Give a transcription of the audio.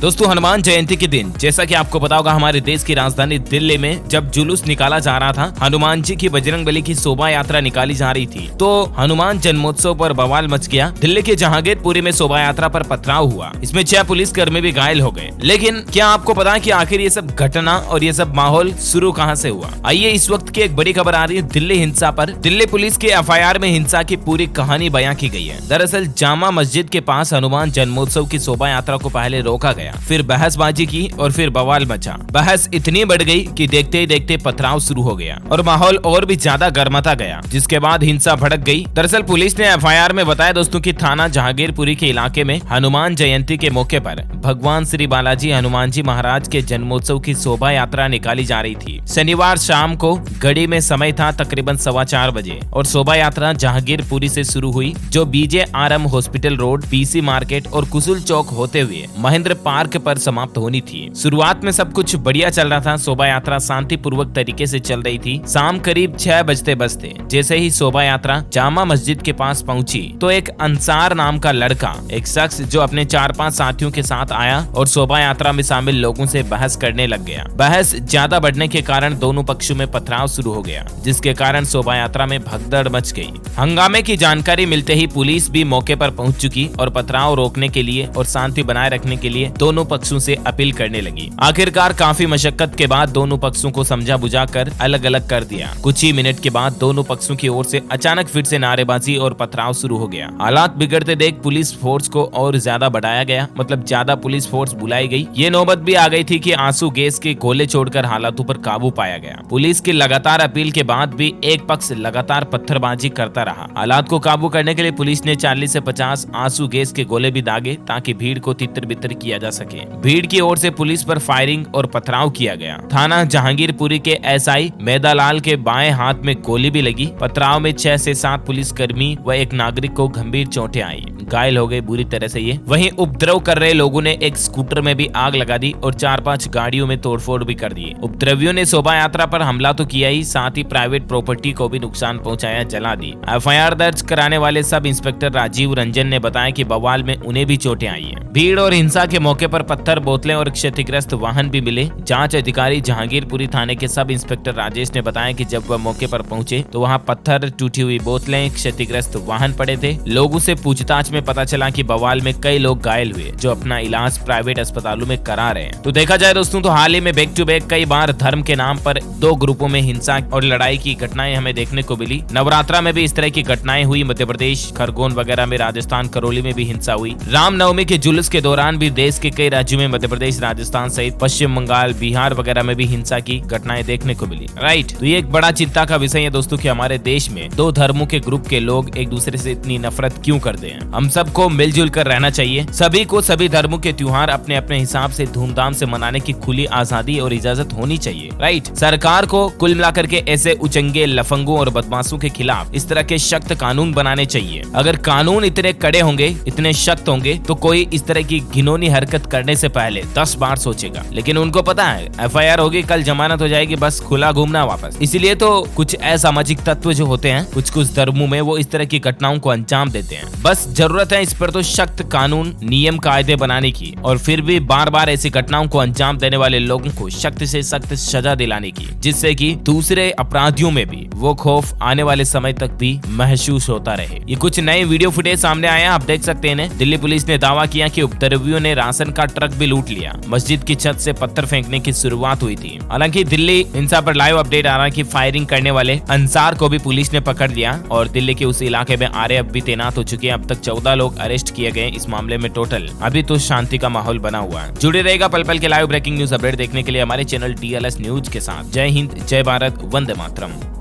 दोस्तों, हनुमान जयंती के दिन जैसा कि आपको पता होगा, हमारे देश की राजधानी दिल्ली में जब जुलूस निकाला जा रहा था, हनुमान जी की बजरंगबली की शोभा यात्रा निकाली जा रही थी, तो हनुमान जन्मोत्सव पर बवाल मच गया। दिल्ली के जहांगीरपुरी में शोभा यात्रा पर पथराव हुआ। इसमें 6 पुलिसकर्मी भी घायल हो गए। लेकिन क्या आपको पता है कि आखिर ये सब घटना और ये सब माहौल शुरू कहां से हुआ? आइए, इस वक्त की एक बड़ी खबर आ रही है दिल्ली हिंसा पर। दिल्ली पुलिस के एफआईआर में हिंसा की पूरी कहानी बयां की गई है। दरअसल जामा मस्जिद के पास हनुमान जन्मोत्सव की शोभा यात्रा को पहले रोका गया, फिर बहसबाजी की और फिर बवाल मचा। बहस इतनी बढ़ गई कि देखते ही देखते पथराव शुरू हो गया और माहौल और भी ज्यादा गर्माता गया, जिसके बाद हिंसा भड़क गई। दरअसल पुलिस ने एफआईआर में बताया दोस्तों कि थाना जहांगीरपुरी के इलाके में हनुमान जयंती के मौके पर भगवान श्री बालाजी हनुमान जी महाराज के जन्मोत्सव की शोभा यात्रा निकाली जा रही थी। शनिवार शाम को घड़ी में समय था तकरीबन 4:15 बजे और शोभा यात्रा जहांगीरपुरी से शुरू हुई, जो BJRM hospital road, PC market और कुसुल चौक होते हुए महेंद्र पार्क पर समाप्त होनी थी। शुरुआत में सब कुछ बढ़िया चल रहा था। शोभा यात्रा शांतिपूर्वक तरीके से चल रही थी। शाम करीब 6 बजते बजते जैसे ही शोभा यात्रा जामा मस्जिद के पास पहुंची, तो एक अंसार नाम का लड़का, एक शख्स जो अपने 4-5 साथियों के साथ आया और शोभा यात्रा में शामिल लोगों से बहस करने लग गया। बहस ज्यादा बढ़ने के कारण दोनों पक्षों में पथराव शुरू हो गया, जिसके कारण शोभा यात्रा में भगदड़ मच गई। हंगामे की जानकारी मिलते ही पुलिस भी मौके पर पहुंच चुकी और पथराव रोकने के लिए और शांति बनाए रखने के लिए दोनों पक्षों से अपील करने लगी। आखिरकार काफी मशक्कत के बाद दोनों पक्षों को समझा बुझा कर अलग अलग कर दिया। कुछ ही मिनट के बाद दोनों पक्षों की ओर से अचानक फिर से नारेबाजी और पथराव शुरू हो गया। हालात बिगड़ते देख पुलिस फोर्स को और ज्यादा बढ़ाया गया, मतलब ज्यादा पुलिस फोर्स बुलाई गई। ये नौबत भी आ गई थी कि आंसू गैस के गोले छोड़कर हालातों पर काबू पाया गया। पुलिस की लगातार अपील के बाद भी एक पक्ष लगातार पत्थरबाजी करता रहा। हालात को काबू करने के लिए पुलिस ने 40 से 50 आंसू गैस के गोले भी दागे, ताकि भीड़ को तितर बितर किया जा सके। भीड़ की ओर से पुलिस पर फायरिंग और पथराव किया गया। थाना जहांगीरपुरी के SI मेदालाल के बाएं हाथ में गोली भी लगी। पथराव में 6 से 7 पुलिसकर्मी व एक नागरिक को गंभीर चोटें आई, घायल हो गए बुरी तरह से ये। वहीं उपद्रव कर रहे लोगों ने एक स्कूटर में भी आग लगा दी और 4-5 गाड़ियों में तोड़फोड़ भी कर दी। उपद्रवियों ने शोभा यात्रा पर हमला तो किया ही, साथ ही प्राइवेट प्रॉपर्टी को भी नुकसान पहुंचाया, जला दी। FIR दर्ज कराने वाले सब इंस्पेक्टर राजीव रंजन ने बताया कि बवाल में उन्हें भी चोटें आई है। भीड़ और हिंसा के मौके पर पत्थर, बोतलें और क्षतिग्रस्त वाहन भी मिले। जांच अधिकारी जहांगीरपुरी थाने के सब इंस्पेक्टर राजेश ने बताया कि जब वह मौके पर पहुंचे तो वहां पत्थर, टूटी हुई बोतलें, क्षतिग्रस्त वाहन पड़े थे। लोगों से पूछताछ में पता चला कि बवाल में कई लोग घायल हुए, जो अपना इलाज प्राइवेट अस्पतालों में करा रहे हैं। तो देखा जाए दोस्तों, तो हाल ही में बैक टू बैक कई बार धर्म के नाम पर 2 ग्रुपों में हिंसा और लड़ाई की घटनाएं हमें देखने को मिली। नवरात्रा में भी इस तरह की घटनाएं हुई। मध्य प्रदेश खरगोन वगैरह में, राजस्थान करौली में भी हिंसा हुई। रामनवमी के जुलूस के दौरान भी देश के कई राज्यों में, मध्य प्रदेश, राजस्थान सहित पश्चिम बंगाल, बिहार वगैरह में भी हिंसा की घटनाएं देखने को मिली। राइट, तो ये एक बड़ा चिंता का विषय है दोस्तों कि हमारे देश में 2 धर्मों के ग्रुप के लोग एक दूसरे से इतनी नफरत क्यों करते हैं। हम सबको मिलजुल कर रहना चाहिए। सभी को सभी धर्मों के त्योहार अपने अपने हिसाब से धूमधाम से मनाने की खुली आजादी और इजाजत होनी चाहिए। राइट, सरकार को कुल मिलाकर के ऐसे उचंगे, लफंगों और बदमाशों के खिलाफ इस तरह के सख्त कानून बनाने चाहिए। अगर कानून इतने कड़े होंगे, इतने सख्त होंगे, तो कोई इस तरह की घिनौनी हरकत करने से पहले 10 बार सोचेगा। लेकिन उनको पता है FIR होगी, कल जमानत हो जाएगी, बस खुला घूमना वापस। इसलिए तो कुछ असामाजिक तत्व जो होते हैं कुछ धर्मों में, वो इस तरह की घटनाओं को अंजाम देते हैं। बस जरूरत है इस पर तो सख्त कानून, नियम, कायदे बनाने की, और फिर भी बार बार ऐसी घटनाओं को अंजाम देने वाले लोगों को सख्त से सख्त सजा दिलाने की, जिससे कि दूसरे अपराधियों में भी वो खौफ आने वाले समय तक भी महसूस होता रहे। ये कुछ नए वीडियो फुटेज सामने आए, आप देख सकते हैं। दिल्ली पुलिस ने दावा किया कि उपद्रवियों ने राशन का ट्रक भी लूट लिया। मस्जिद की छत से पत्थर फेंकने की शुरुआत हुई थी। हालांकि दिल्ली हिंसा पर लाइव अपडेट आ रहा है कि फायरिंग करने वाले अंसार को भी पुलिस ने पकड़ लिया और दिल्ली के उस इलाके में RAF भी तैनात हो चुके हैं। अब तक 14 लोग अरेस्ट किए गए इस मामले में टोटल। अभी तो शांति का माहौल बना हुआ है। जुड़े रहेगा पल पल के लाइव ब्रेकिंग न्यूज अपडेट देखने के लिए हमारे चैनल DLS न्यूज के साथ। जय हिंद, जय भारत, वंदे मातरम।